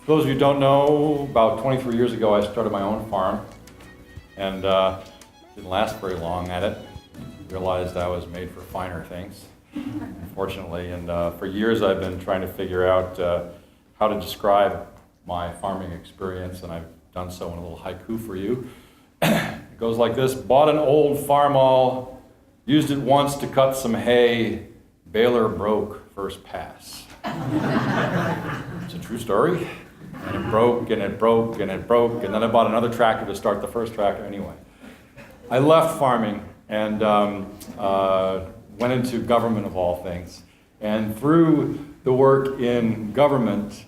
For those of you who don't know, about 23 years ago I started my own farm, and didn't last very long at it. Realized I was made for finer things, unfortunately, and for years I've been trying to figure out how to describe my farming experience, and I've done so in a little haiku for you. It goes like this: bought an old farmall, used it once to cut some hay, baler broke first pass. It's a true story. And it broke, and it broke, and it broke, and then I bought another tractor to start the first tractor anyway. I left farming and went into government of all things. And through the work in government,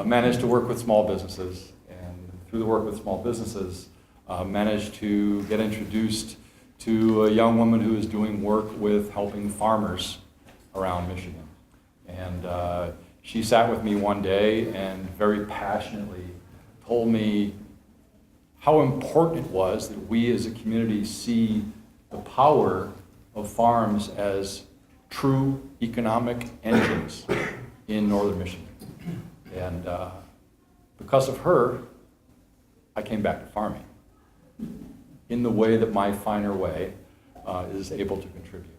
managed to work with small businesses. And through the work with small businesses, managed to get introduced to a young woman who is doing work with helping farmers around Michigan. And she sat with me one day and very passionately told me how important it was that we as a community see the power of farms as true economic engines in northern Michigan. And because of her, I came back to farming in the way that my finer way is able to contribute.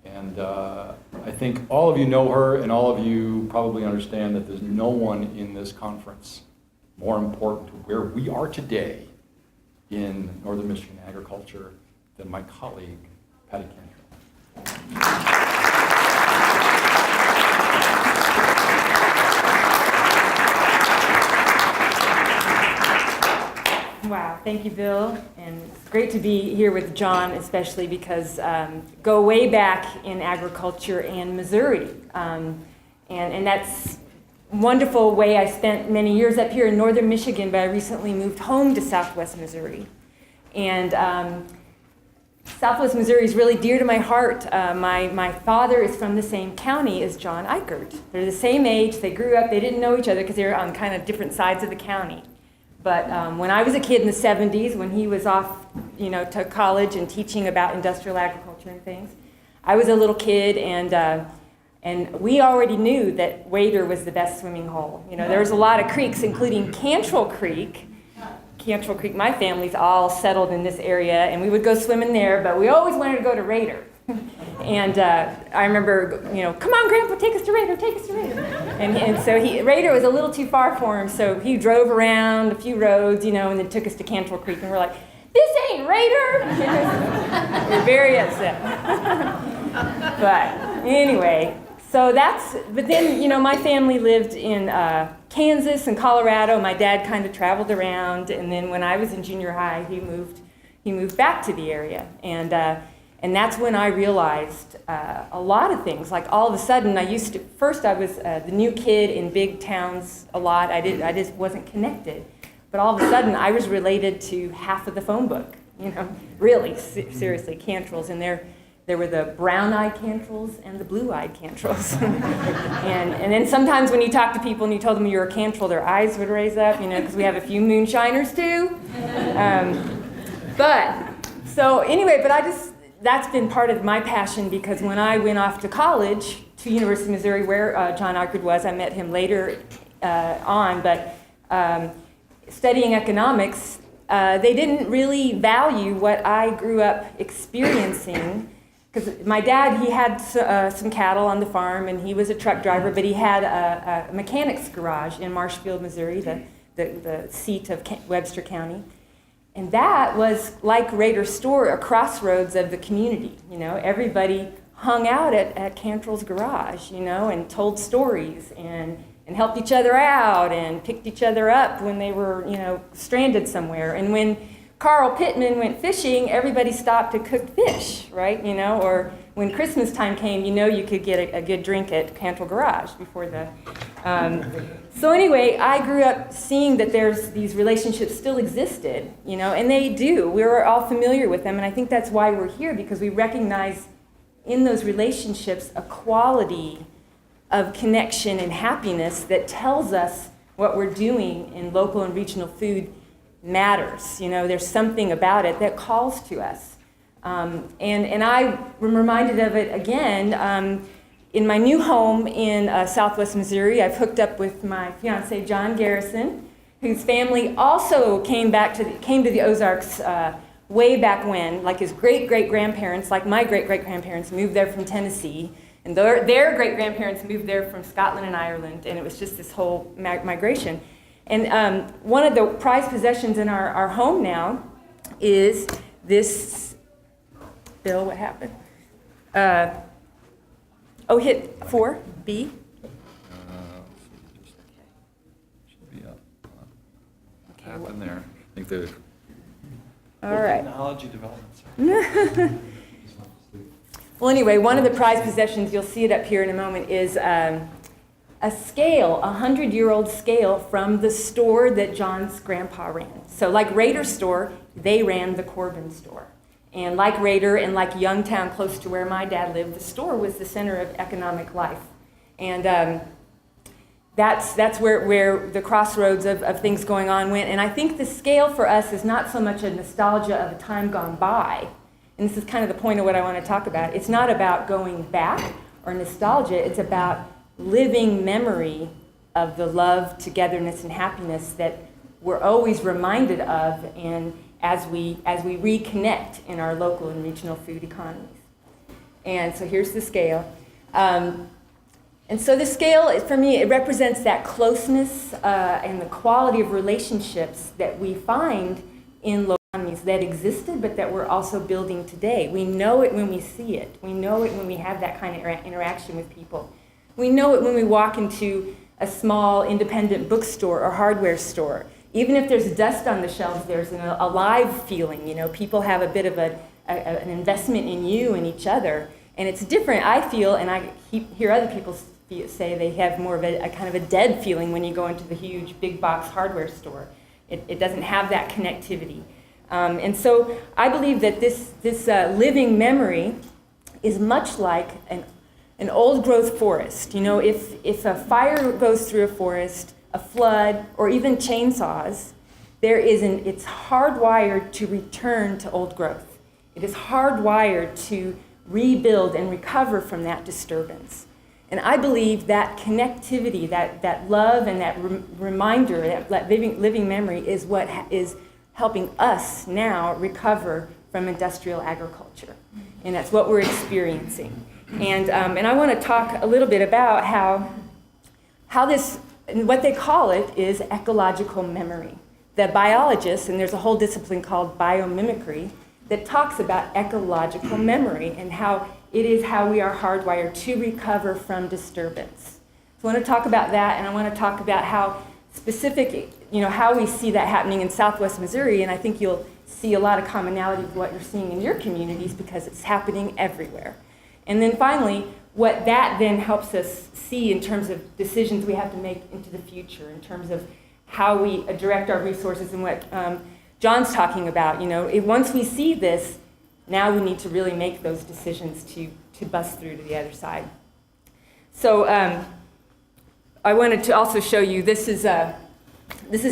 And I think all of you know her, and all of you probably understand that there's no one in this conference more important to where we are today in northern Michigan agriculture than my colleague, Patty Cantrell. Wow, thank you, Bill. And it's great to be here with John, especially because go way back in agriculture and Missouri. And that's a wonderful way. I spent many years up here in northern Michigan, but I recently moved home to southwest Missouri. And southwest Missouri is really dear to my heart. My father is from the same county as John Eichert. They're the same age. They grew up. They didn't know each other because they were on kind of different sides of the county. But when I was a kid in the 70s, when he was off, to college and teaching about industrial agriculture and things, I was a little kid, and we already knew that Wader was the best swimming hole. There was a lot of creeks, including Cantrell Creek. Cantrell Creek, my family's all settled in this area, and we would go swimming there, but we always wanted to go to Raider. And I remember, come on, Grandpa, take us to Raider, take us to Raider. And so Raider was a little too far for him, so he drove around a few roads, and then took us to Cantrell Creek, and we're like, this ain't Raider! We were very upset. But anyway, but then, my family lived in Kansas and Colorado. My dad kind of traveled around, and then when I was in junior high, he moved back to the area. And that's when I realized a lot of things. Like all of a sudden, first I was the new kid in big towns a lot. I just wasn't connected. But all of a sudden, I was related to half of the phone book. Really, seriously, Cantrells. And there were the brown-eyed Cantrells and the blue-eyed Cantrells. and then sometimes when you talk to people and you told them you were a Cantrell, their eyes would raise up, because we have a few moonshiners too. That's been part of my passion, because when I went off to college, to University of Missouri, where John Eichert was, I met him later on, but studying economics, they didn't really value what I grew up experiencing, because my dad, he had some cattle on the farm, and he was a truck driver, but he had a mechanic's garage in Marshfield, Missouri, the seat of Webster County. And that was like Raider's store, a crossroads of the community. Everybody hung out at Cantrell's garage, and told stories and helped each other out and picked each other up when they were, stranded somewhere. And when Carl Pittman went fishing, everybody stopped to cook fish, right? Or when Christmas time came, you could get a good drink at Cantrell Garage before the... So anyway, I grew up seeing that there's these relationships still existed, and they do. We were all familiar with them, and I think that's why we're here, because we recognize in those relationships a quality of connection and happiness that tells us what we're doing in local and regional food matters. There's something about it that calls to us. And I am reminded of it again in my new home in Southwest Missouri, I've hooked up with my fiance, John Garrison, whose family also came to the Ozarks way back when, like his great-great-grandparents, like my great-great-grandparents, moved there from Tennessee, and their great-grandparents moved there from Scotland and Ireland, and it was just this whole migration. And one of the prized possessions in our home now is this, Bill, what happened? Hit 4, B. Should be up. What happened there? I think the All right. Technology development. Well, anyway, one of the prized possessions, you'll see it up here in a moment, is a scale, a 100-year-old scale from the store that John's grandpa ran. So like Rader's store, they ran the Corbin store. And like Rader and like Youngtown, close to where my dad lived, the store was the center of economic life. And that's where the crossroads of things going on went. And I think the scale for us is not so much a nostalgia of a time gone by. And this is kind of the point of what I want to talk about. It's not about going back or nostalgia. It's about living memory of the love, togetherness, and happiness that we're always reminded of and as we reconnect in our local and regional food economies. And so here's the scale. And so the scale, for me, it represents that closeness and the quality of relationships that we find in local economies that existed, but that we're also building today. We know it when we see it. We know it when we have that kind of interaction with people. We know it when we walk into a small independent bookstore or hardware store. Even if there's dust on the shelves, there's an alive feeling. You know, people have a bit of an investment in you and each other. And it's different, I feel, and I hear other people say they have more of a kind of a dead feeling when you go into the huge big box hardware store. It doesn't have that connectivity. And so I believe that this living memory is much like an old growth forest. You know, if a fire goes through a forest, a flood, or even chainsaws, it's hardwired to return to old growth. It is hardwired to rebuild and recover from that disturbance. And I believe that connectivity, that love and that reminder, that living memory is what is helping us now recover from industrial agriculture. And that's what we're experiencing. And I want to talk a little bit about how this, and what they call it is ecological memory. The biologists, and there's a whole discipline called biomimicry, that talks about ecological memory and how it is how we are hardwired to recover from disturbance. So I want to talk about that, and I want to talk about how specific, how we see that happening in Southwest Missouri, and I think you'll see a lot of commonality with what you're seeing in your communities because it's happening everywhere. And then finally, what that then helps us see in terms of decisions we have to make into the future, in terms of how we direct our resources and what John's talking about. Once we see this, now we need to really make those decisions to bust through to the other side. So I wanted to also show you, this is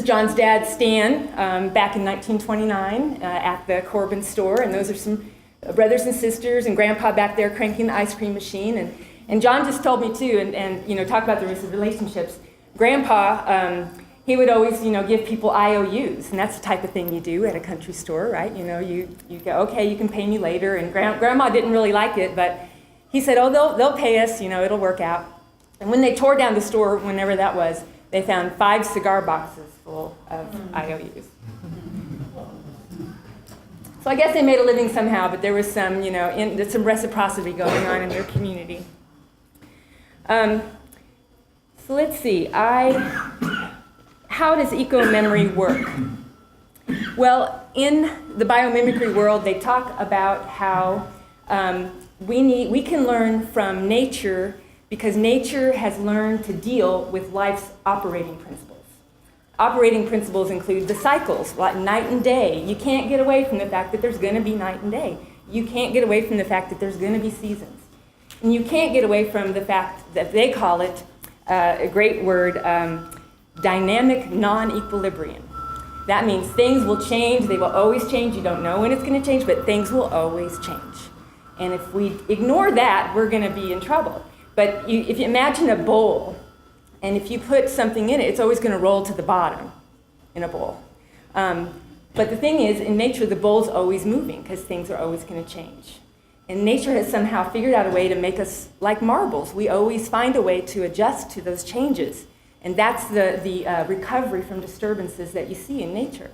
John's dad, Stan, back in 1929 at the Corbin store, and those are some brothers and sisters, and Grandpa back there cranking the ice cream machine. And John just told me too, and talk about the relationships. Grandpa, he would always, give people IOUs, and that's the type of thing you do at a country store, right? You go, okay, you can pay me later. And Grandma didn't really like it, but he said, oh, they'll pay us, it'll work out. And when they tore down the store, whenever that was, they found 5 cigar boxes full of IOUs. So I guess they made a living somehow, but there was some, some reciprocity going on in their community. So let's see. How does eco-memory work? Well, in the biomimicry world, they talk about how we can learn from nature because nature has learned to deal with life's operating principles. Operating principles include the cycles, like night and day. You can't get away from the fact that there's going to be night and day. You can't get away from the fact that there's going to be seasons. And you can't get away from the fact that they call it, a great word, dynamic non-equilibrium. That means things will change. They will always change. You don't know when it's going to change, but things will always change. And if we ignore that, we're going to be in trouble. But if you imagine a bowl, and if you put something in it, it's always going to roll to the bottom in a bowl. But the thing is, in nature, the bowl's always moving because things are always going to change. And nature has somehow figured out a way to make us like marbles. We always find a way to adjust to those changes. And that's the recovery from disturbances that you see in nature.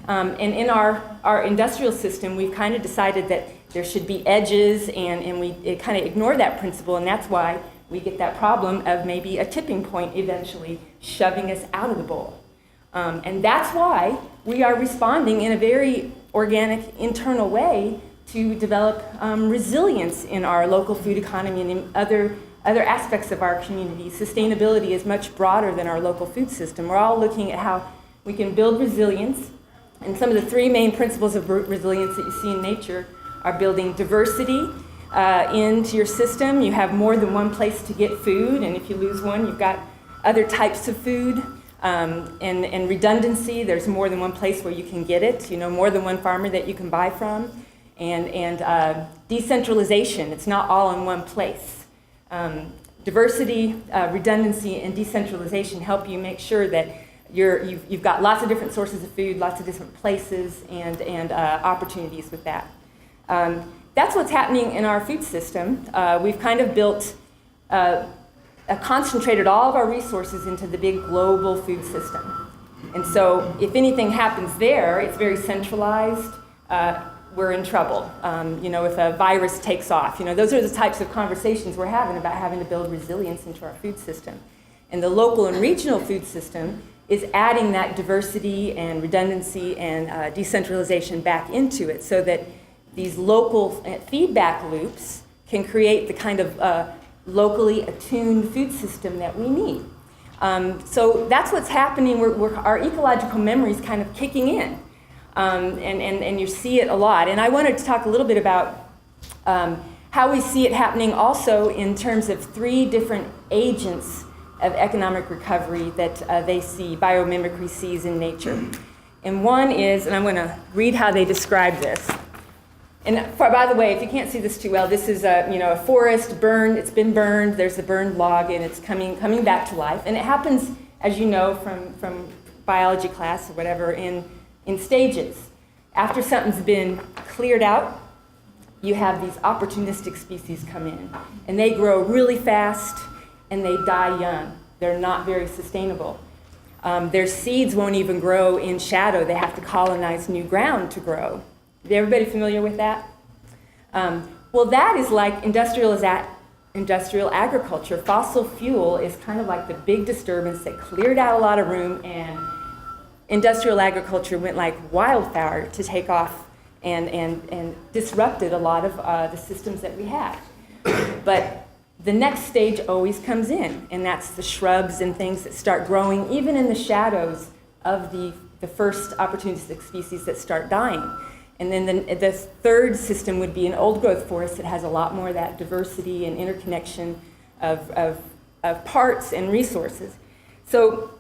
And in our industrial system, we've kind of decided that there should be edges, and we kind of ignore that principle, and that's why we get that problem of maybe a tipping point eventually shoving us out of the bowl. And that's why we are responding in a very organic, internal way to develop resilience in our local food economy and in other aspects of our community. Sustainability is much broader than our local food system. We're all looking at how we can build resilience. And some of the three main principles of resilience that you see in nature are building diversity into your system. You have more than one place to get food, and if you lose one, you've got other types of food. And redundancy, there's more than one place where you can get it, more than one farmer that you can buy from. And decentralization, it's not all in one place. Diversity, redundancy, and decentralization help you make sure that you've got lots of different sources of food, lots of different places, and opportunities with that. That's what's happening in our food system. We've kind of built, concentrated all of our resources into the big global food system. And so if anything happens there, it's very centralized. We're in trouble. If a virus takes off, those are the types of conversations we're having about having to build resilience into our food system. And the local and regional food system is adding that diversity and redundancy and decentralization back into it so that these local feedback loops can create the kind of locally attuned food system that we need. So that's what's happening. Our ecological memory is kind of kicking in. And you see it a lot. And I wanted to talk a little bit about how we see it happening also in terms of three different agents of economic recovery that they see, biomimicry sees in nature. And one is, and I'm going to read how they describe this. And by the way, if you can't see this too well, this is a forest burned. It's been burned. There's a burned log, and it's coming back to life. And it happens, as you know from biology class or whatever, in stages. After something's been cleared out, you have these opportunistic species come in. And they grow really fast, and they die young. They're not very sustainable. Their seeds won't even grow in shadow. They have to colonize new ground to grow. Is everybody familiar with that? Well, that is like industrial agriculture. Fossil fuel is kind of like the big disturbance that cleared out a lot of room, and industrial agriculture went like wildfire to take off and disrupted a lot of the systems that we had. But the next stage always comes in, and that's the shrubs and things that start growing even in the shadows of the first opportunistic species that start dying. And then the third system would be an old growth forest that has a lot more of that diversity and interconnection of parts and resources. So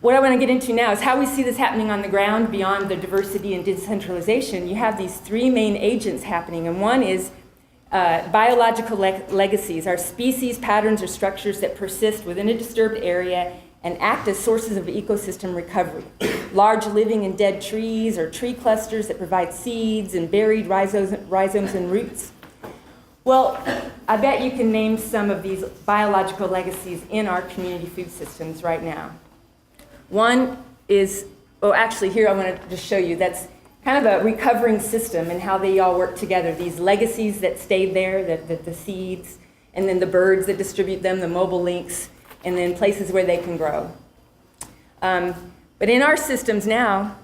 what I want to get into now is how we see this happening on the ground beyond the diversity and decentralization. You have these three main agents happening, and one is biological legacies, are species, patterns, or structures that persist within a disturbed area and act as sources of ecosystem recovery. Large living and dead trees or tree clusters that provide seeds and buried rhizomes and roots. Well, I bet you can name some of these biological legacies in our community food systems right now. One is, actually here I want to just show you, that's kind of a recovering system and how they all work together. These legacies that stayed there, the seeds, and then the birds that distribute them, the mobile links, and then places where they can grow. But in our systems now,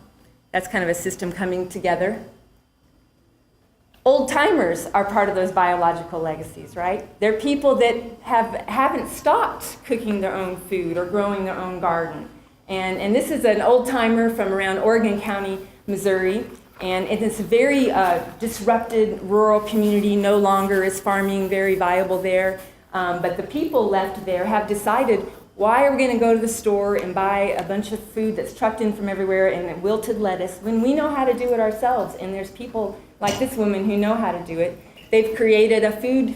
that's kind of a system coming together. Old timers are part of those biological legacies, right? They're people that haven't stopped cooking their own food or growing their own garden. And this is an old timer from around Oregon County, Missouri. And it's a very disrupted rural community. No longer is farming very viable there. But the people left there have decided, why are we going to go to the store and buy a bunch of food that's trucked in from everywhere and wilted lettuce when we know how to do it ourselves? And there's people like this woman who know how to do it. They've created a food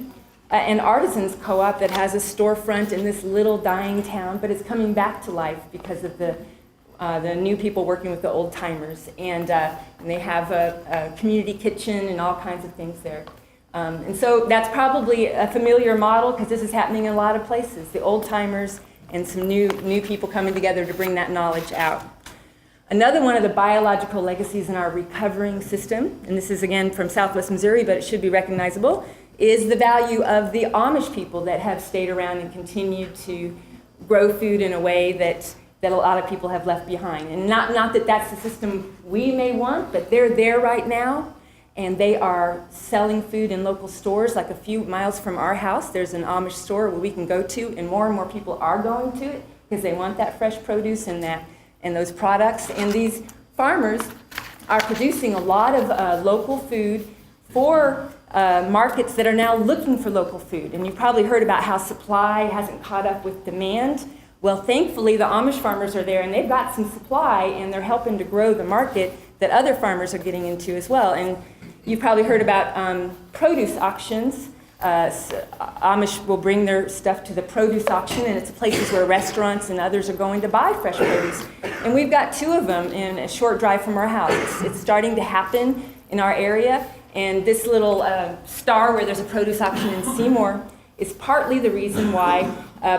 an artisans co-op that has a storefront in this little dying town, but it's coming back to life because of the new people working with the old timers. And they have a community kitchen and all kinds of things there. And so that's probably a familiar model because this is happening in a lot of places. The old timers and some new people coming together to bring that knowledge out. Another one of the biological legacies in our recovering system, and this is again from Southwest Missouri, but it should be recognizable, is the value of the Amish people that have stayed around and continued to grow food in a way that a lot of people have left behind. And not that that's the system we may want, but they're there right now, and they are selling food in local stores. Like a few miles from our house, there's an Amish store where we can go to, and more people are going to it because they want that fresh produce and those products. And these farmers are producing a lot of local food for markets that are now looking for local food. And you've probably heard about how supply hasn't caught up with demand. Well, thankfully, the Amish farmers are there, and they've got some supply, and they're helping to grow the market that other farmers are getting into as well. And you've probably heard about produce auctions. Amish will bring their stuff to the produce auction, and it's places where restaurants and others are going to buy fresh produce. And we've got 2 of them in a short drive from our house. It's starting to happen in our area. And this little star where there's a produce auction in Seymour is partly the reason why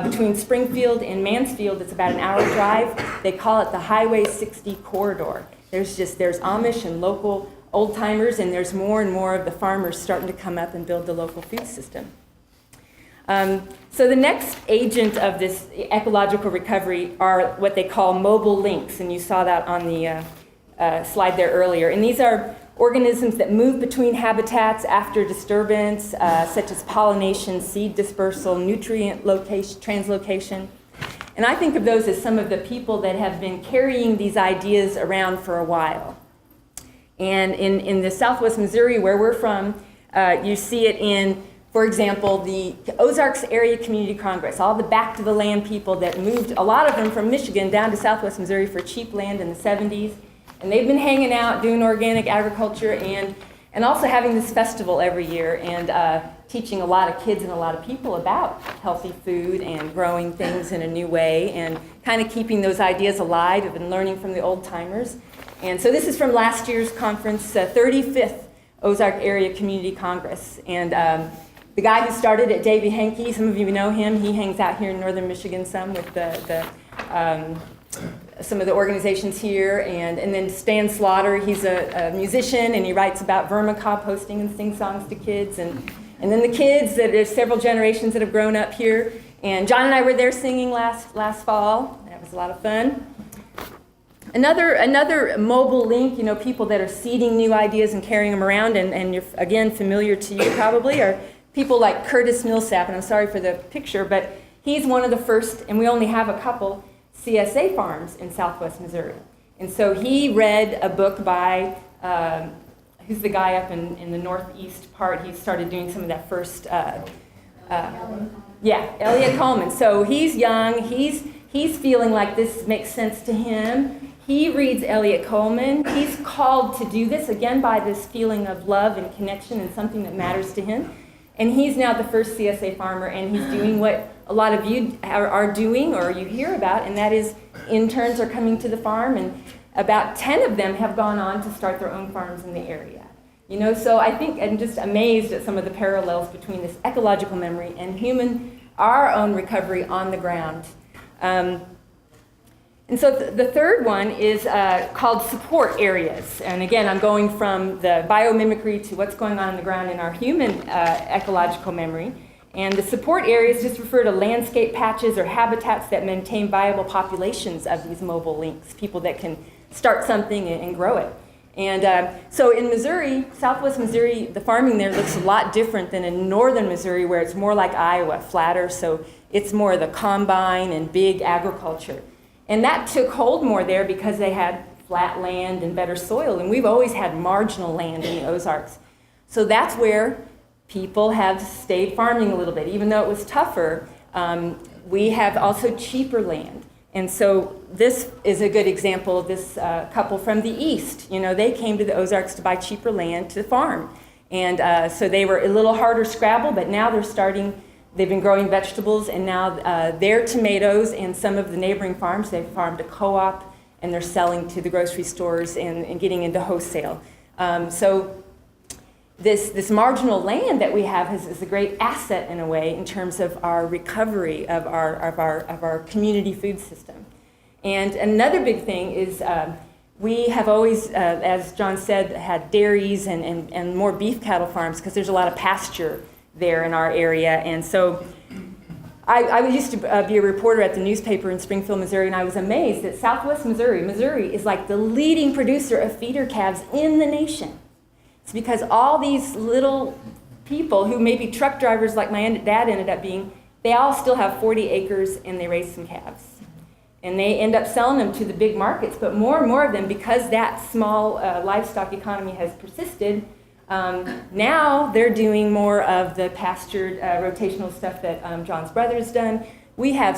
between Springfield and Mansfield, it's about an hour drive, they call it the Highway 60 corridor. There's Amish and local old timers, and there's more and more of the farmers starting to come up and build the local food system. So the next agent of this ecological recovery are what they call mobile links, and you saw that on the slide there earlier. And these are organisms that move between habitats after disturbance, such as pollination, seed dispersal, nutrient translocation. And I think of those as some of the people that have been carrying these ideas around for a while. And in the Southwest Missouri, where we're from, you see it in, for example, the Ozarks Area Community Congress, all the back to the land people that moved, a lot of them from Michigan down to Southwest Missouri for cheap land in the 70s. And they've been hanging out, doing organic agriculture, and also having this festival every year, and teaching a lot of kids and a lot of people about healthy food and growing things in a new way, and kind of keeping those ideas alive and learning from the old timers. And so this is from last year's conference, 35th Ozark Area Community Congress. And the guy who started it, Davey Henke, some of you know him. He hangs out here in northern Michigan some with some of the organizations here. And then Stan Slaughter, he's a musician, and he writes about vermicomposting and sings songs to kids. And then the kids, there's several generations that have grown up here. And John and I were there singing last fall. That was a lot of fun. Another mobile link, people that are seeding new ideas and carrying them around, and you're, again, familiar to you probably, are people like Curtis Millsap, and I'm sorry for the picture, but he's one of the first, and we only have a couple, CSA farms in Southwest Missouri. And so he read a book by, who's the guy up in the northeast part, he started doing some of that first, Elliot Coleman. So he's young, he's feeling like this makes sense to him. He reads Elliot Coleman. He's called to do this, again, by this feeling of love and connection and something that matters to him. And he's now the first CSA farmer, and he's doing what a lot of you are doing or you hear about, and that is interns are coming to the farm, and about 10 of them have gone on to start their own farms in the area. So I think I'm just amazed at some of the parallels between this ecological memory and our own recovery on the ground. And so the third one is called support areas. And again, I'm going from the biomimicry to what's going on the ground in our human ecological memory. And the support areas just refer to landscape patches or habitats that maintain viable populations of these mobile links, people that can start something and grow it. And so in Missouri, Southwest Missouri, the farming there looks a lot different than in northern Missouri, where it's more like Iowa, flatter. So it's more of the combine and big agriculture. And that took hold more there because they had flat land and better soil. And we've always had marginal land in the Ozarks. So that's where people have stayed farming a little bit. Even though it was tougher, we have also cheaper land. And so this is a good example of this couple from the east. They came to the Ozarks to buy cheaper land to farm. And so they were a little harder scrabble, but now they've been growing vegetables, and now their tomatoes and some of the neighboring farms, they've farmed a co-op, and they're selling to the grocery stores and getting into wholesale. So this marginal land that we have is a great asset in a way in terms of our recovery of our community food system. And another big thing is we have always, as John said, had dairies and more beef cattle farms because there's a lot of pasture there in our area. And so I used to be a reporter at the newspaper in Springfield, Missouri, and I was amazed that Southwest Missouri is like the leading producer of feeder calves in the nation. It's because all these little people who may be truck drivers like my dad ended up being, they all still have 40 acres and they raise some calves. And they end up selling them to the big markets, but more and more of them, because that small livestock economy has persisted, now they're doing more of the pastured rotational stuff that John's brother's done. We have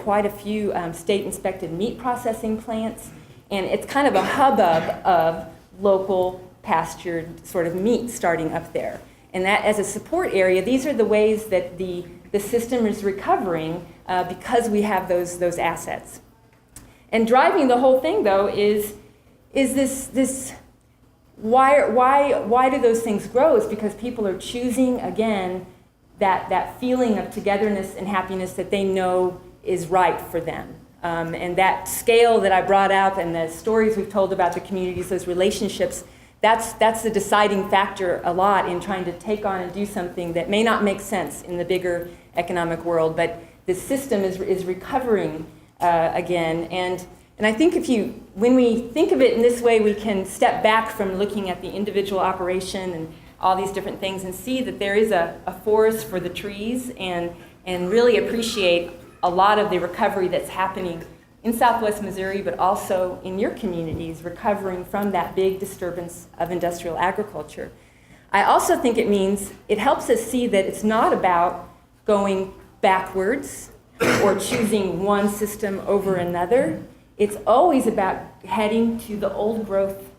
quite a few state-inspected meat processing plants, and it's kind of a hubbub of local pastured sort of meat starting up there. And that, as a support area, these are the ways that the system is recovering because we have those assets. And driving the whole thing, though, is this why do those things grow? Is because people are choosing, again, that feeling of togetherness and happiness that they know is right for them. And that scale that I brought up and the stories we've told about the communities, those relationships, that's the deciding factor a lot in trying to take on and do something that may not make sense in the bigger economic world, but the system is recovering again. And I think when we think of it in this way, we can step back from looking at the individual operation and all these different things and see that there is a forest for the trees and really appreciate a lot of the recovery that's happening in Southwest Missouri, but also in your communities, recovering from that big disturbance of industrial agriculture. I also think it helps us see that it's not about going backwards or choosing one system over another. It's always about heading to the old growth,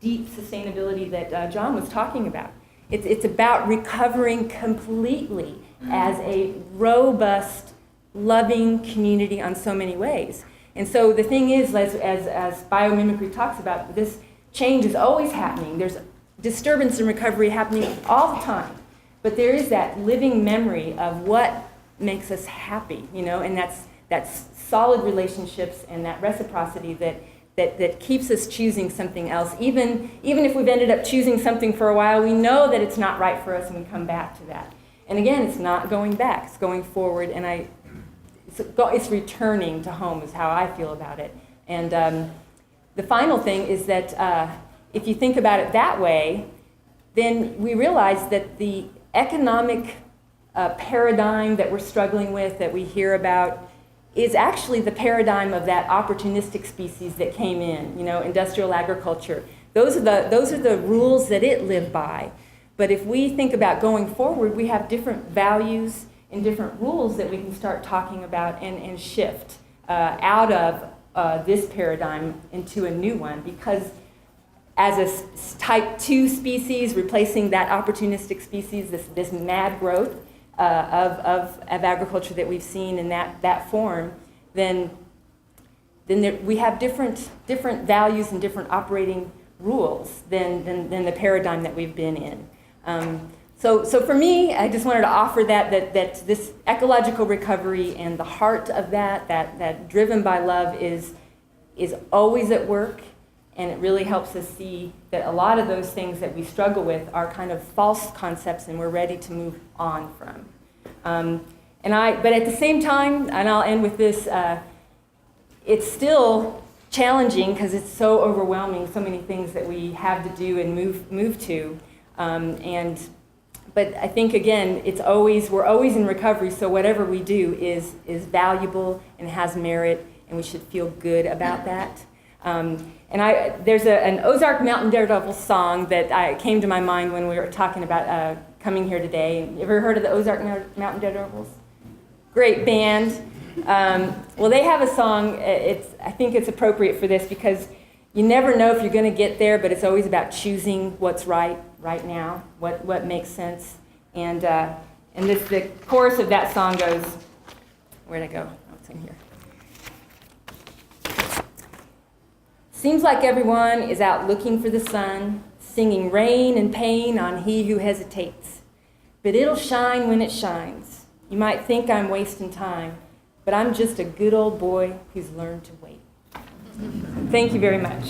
deep sustainability that John was talking about. It's about recovering completely as a robust, loving community on so many ways. And so the thing is, as biomimicry talks about, this change is always happening. There's disturbance and recovery happening all the time. But there is that living memory of what makes us happy, and that's solid relationships and that reciprocity that keeps us choosing something else. Even if we've ended up choosing something for a while, we know that it's not right for us and we come back to that. And again, it's not going back, it's going forward, and it's returning to home is how I feel about it. And the final thing is that if you think about it that way, then we realize that the economic paradigm that we're struggling with, that we hear about, is actually the paradigm of that opportunistic species that came in, industrial agriculture. Those are the rules that it lived by. But if we think about going forward, we have different values and different rules that we can start talking about and shift out of this paradigm into a new one. Because as a type 2 species, replacing that opportunistic species, this mad growth of agriculture that we've seen in that form, then we have different values and different operating rules than the paradigm that we've been in. So for me, I just wanted to offer that this ecological recovery and the heart of that driven by love is always at work, and it really helps us see that a lot of those things that we struggle with are kind of false concepts, and we're ready to move on from. But at the same time, and I'll end with this, it's still challenging because it's so overwhelming, so many things that we have to do and move to. But I think, again, we're always in recovery, so whatever we do is valuable and has merit, and we should feel good about that. There's an Ozark Mountain Daredevil song that came to my mind when we were talking about coming here today. You ever heard of the Ozark Mountain Daredevils? Great band. Well, they have a song. I think it's appropriate for this because you never know if you're going to get there, but it's always about choosing what's right right now, what makes sense. And the chorus of that song goes, where'd it go? Oh, it's in here. Seems like everyone is out looking for the sun, singing rain and pain on he who hesitates. But it'll shine when it shines. You might think I'm wasting time, but I'm just a good old boy who's learned to wait. Thank you very much.